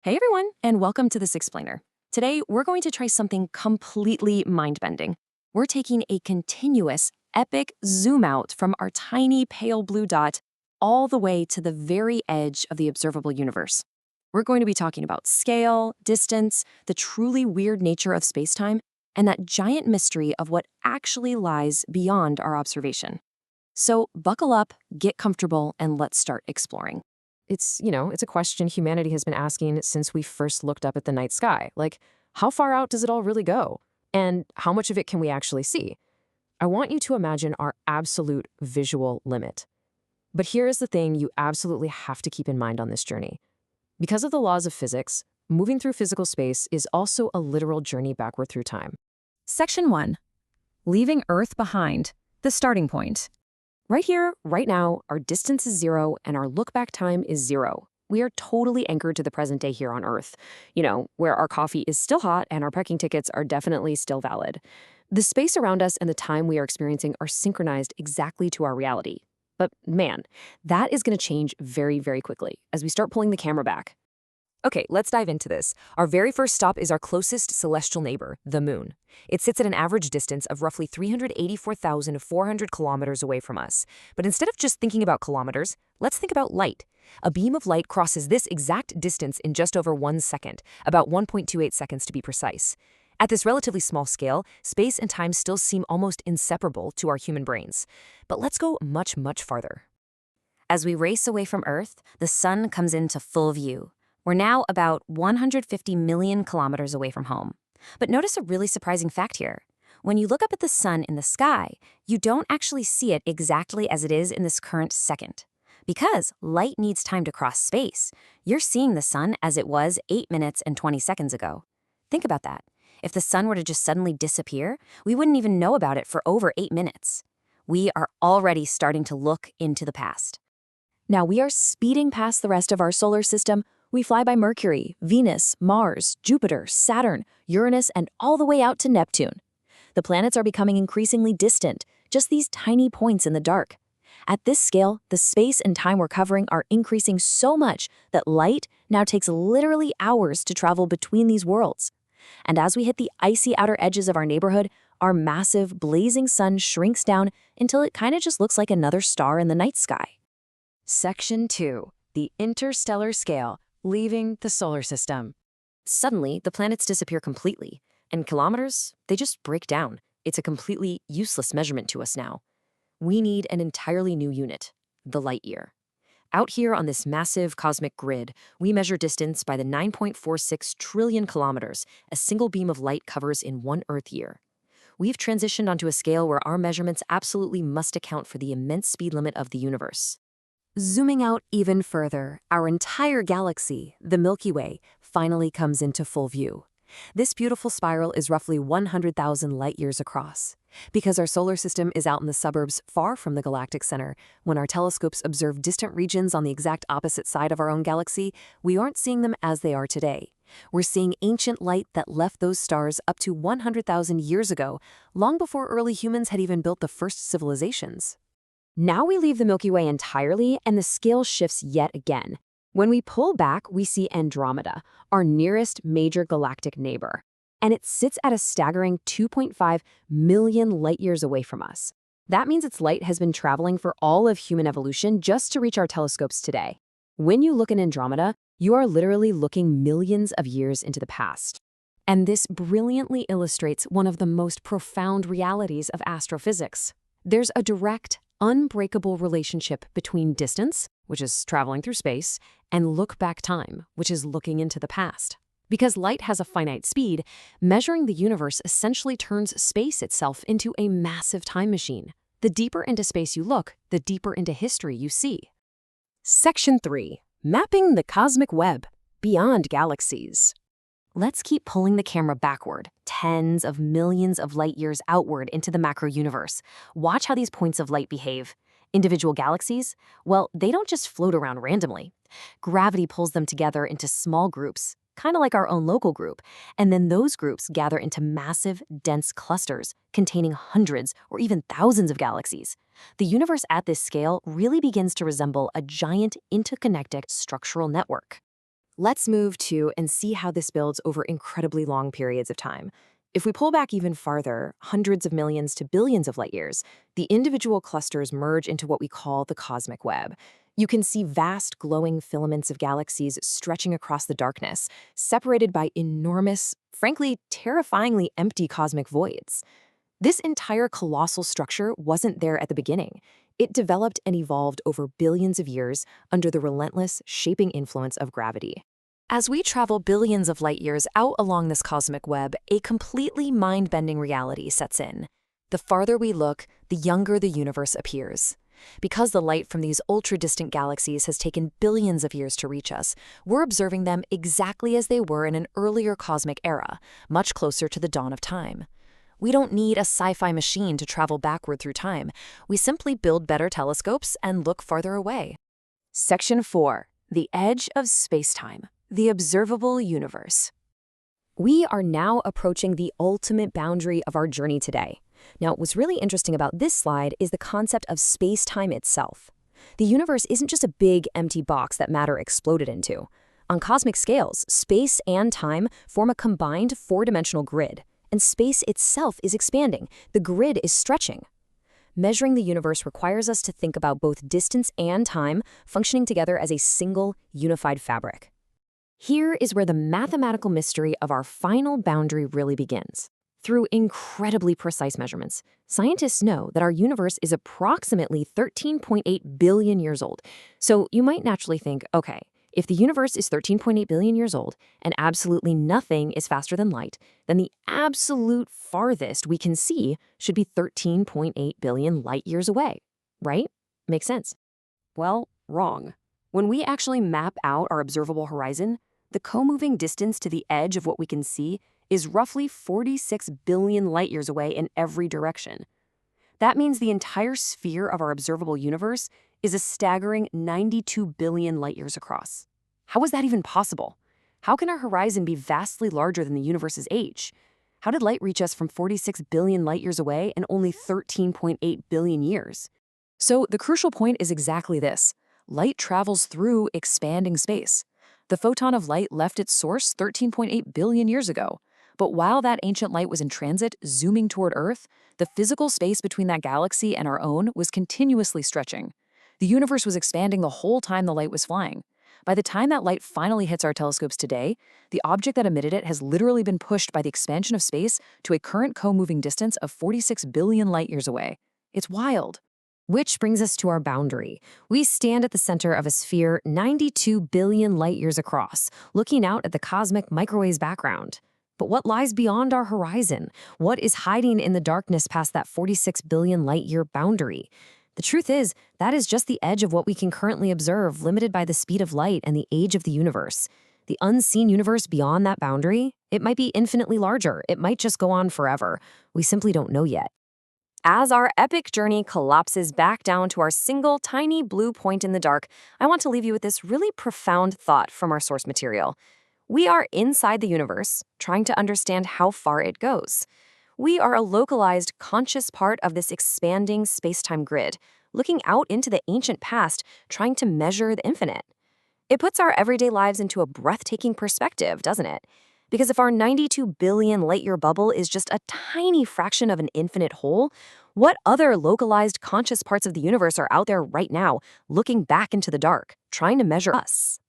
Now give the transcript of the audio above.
Hey everyone, and welcome to this explainer. Today, we're going to try something completely mind-bending. We're taking a continuous, epic zoom out from our tiny pale blue dot all the way to the very edge of the observable universe. We're going to be talking about scale, distance, the truly weird nature of spacetime, and that giant mystery of what actually lies beyond our observation. So buckle up, get comfortable, and let's start exploring. It's a question humanity has been asking since we first looked up at the night sky. Like, how far out does it all really go? And how much of it can we actually see? I want you to imagine our absolute visual limit. But here is the thing you absolutely have to keep in mind on this journey. Because of the laws of physics, moving through physical space is also a literal journey backward through time. Section 1. Leaving Earth behind. The starting point. Right here, right now, our distance is 0 and our look-back time is 0. We are totally anchored to the present day here on Earth, where our coffee is still hot and our parking tickets are definitely still valid. The space around us and the time we are experiencing are synchronized exactly to our reality. But man, that is going to change very, very quickly as we start pulling the camera back. Okay, let's dive into this. Our very first stop is our closest celestial neighbor, the Moon. It sits at an average distance of roughly 384,400 kilometers away from us. But instead of just thinking about kilometers, let's think about light. A beam of light crosses this exact distance in just over 1 second, about 1.28 seconds to be precise. At this relatively small scale, space and time still seem almost inseparable to our human brains. But let's go much, much farther. As we race away from Earth, the sun comes into full view. We're now about 150 million kilometers away from home. But notice a really surprising fact here. When you look up at the sun in the sky, you don't actually see it exactly as it is in this current second. Because light needs time to cross space, you're seeing the sun as it was 8 minutes and 20 seconds ago. Think about that. If the sun were to just suddenly disappear, we wouldn't even know about it for over 8 minutes. We are already starting to look into the past. Now we are speeding past the rest of our solar system. We fly by Mercury, Venus, Mars, Jupiter, Saturn, Uranus, and all the way out to Neptune. The planets are becoming increasingly distant, just these tiny points in the dark. At this scale, the space and time we're covering are increasing so much that light now takes literally hours to travel between these worlds. And as we hit the icy outer edges of our neighborhood, our massive, blazing sun shrinks down until it kind of just looks like another star in the night sky. Section 2. The interstellar scale. Leaving the solar system. Suddenly, the planets disappear completely, and kilometers, they just break down. It's a completely useless measurement to us now. We need an entirely new unit, the light year. Out here on this massive cosmic grid, we measure distance by the 9.46 trillion kilometers a single beam of light covers in one Earth year. We've transitioned onto a scale where our measurements absolutely must account for the immense speed limit of the universe. Zooming out even further, our entire galaxy, the Milky Way, finally comes into full view. This beautiful spiral is roughly 100,000 light-years across. Because our solar system is out in the suburbs far from the galactic center, when our telescopes observe distant regions on the exact opposite side of our own galaxy, we aren't seeing them as they are today. We're seeing ancient light that left those stars up to 100,000 years ago, long before early humans had even built the first civilizations. Now we leave the Milky Way entirely, and the scale shifts yet again. When we pull back, we see Andromeda, our nearest major galactic neighbor. And it sits at a staggering 2.5 million light-years away from us. That means its light has been traveling for all of human evolution just to reach our telescopes today. When you look at Andromeda, you are literally looking millions of years into the past. And this brilliantly illustrates one of the most profound realities of astrophysics. There's a direct, unbreakable relationship between distance, which is traveling through space, and look-back time, which is looking into the past. Because light has a finite speed, measuring the universe essentially turns space itself into a massive time machine. The deeper into space you look, the deeper into history you see. Section 3. Mapping the cosmic web beyond galaxies. Let's keep pulling the camera backward, tens of millions of light years outward into the macro universe. Watch how these points of light behave. Individual galaxies? Well, they don't just float around randomly. Gravity pulls them together into small groups, kind of like our own local group, and then those groups gather into massive, dense clusters containing hundreds or even thousands of galaxies. The universe at this scale really begins to resemble a giant interconnected structural network. Let's move to and see how this builds over incredibly long periods of time. If we pull back even farther, hundreds of millions to billions of light years, the individual clusters merge into what we call the cosmic web. You can see vast glowing filaments of galaxies stretching across the darkness, separated by enormous, frankly, terrifyingly empty cosmic voids. This entire colossal structure wasn't there at the beginning. It developed and evolved over billions of years under the relentless, shaping influence of gravity. As we travel billions of light years out along this cosmic web, a completely mind-bending reality sets in. The farther we look, the younger the universe appears. Because the light from these ultra-distant galaxies has taken billions of years to reach us, we're observing them exactly as they were in an earlier cosmic era, much closer to the dawn of time. We don't need a sci-fi machine to travel backward through time. We simply build better telescopes and look farther away. Section 4. The Edge of Spacetime. The Observable Universe. We are now approaching the ultimate boundary of our journey today. Now, what's really interesting about this slide is the concept of space-time itself. The universe isn't just a big, empty box that matter exploded into. On cosmic scales, space and time form a combined four-dimensional grid, and space itself is expanding. The grid is stretching. Measuring the universe requires us to think about both distance and time functioning together as a single, unified fabric. Here is where the mathematical mystery of our final boundary really begins. Through incredibly precise measurements, scientists know that our universe is approximately 13.8 billion years old. So you might naturally think, okay, if the universe is 13.8 billion years old and absolutely nothing is faster than light, then the absolute farthest we can see should be 13.8 billion light years away, right? Makes sense. Well, wrong. When we actually map out our observable horizon, the co-moving distance to the edge of what we can see is roughly 46 billion light-years away in every direction. That means the entire sphere of our observable universe is a staggering 92 billion light-years across. How is that even possible? How can our horizon be vastly larger than the universe's age? How did light reach us from 46 billion light-years away in only 13.8 billion years? So the crucial point is exactly this. Light travels through expanding space. The photon of light left its source 13.8 billion years ago. But while that ancient light was in transit, zooming toward Earth, the physical space between that galaxy and our own was continuously stretching. The universe was expanding the whole time the light was flying. By the time that light finally hits our telescopes today, the object that emitted it has literally been pushed by the expansion of space to a current co-moving distance of 46 billion light-years away. It's wild. Which brings us to our boundary. We stand at the center of a sphere 92 billion light-years across, looking out at the cosmic microwave's background. But what lies beyond our horizon? What is hiding in the darkness past that 46 billion light-year boundary? The truth is, that is just the edge of what we can currently observe, limited by the speed of light and the age of the universe. The unseen universe beyond that boundary, it might be infinitely larger. It might just go on forever. We simply don't know yet. As our epic journey collapses back down to our single tiny blue point in the dark, I want to leave you with this really profound thought from our source material. We are inside the universe, trying to understand how far it goes. We are a localized, conscious part of this expanding space-time grid, looking out into the ancient past, trying to measure the infinite. It puts our everyday lives into a breathtaking perspective, doesn't it? Because if our 92 billion light-year bubble is just a tiny fraction of an infinite whole, what other localized conscious parts of the universe are out there right now, looking back into the dark, trying to measure us?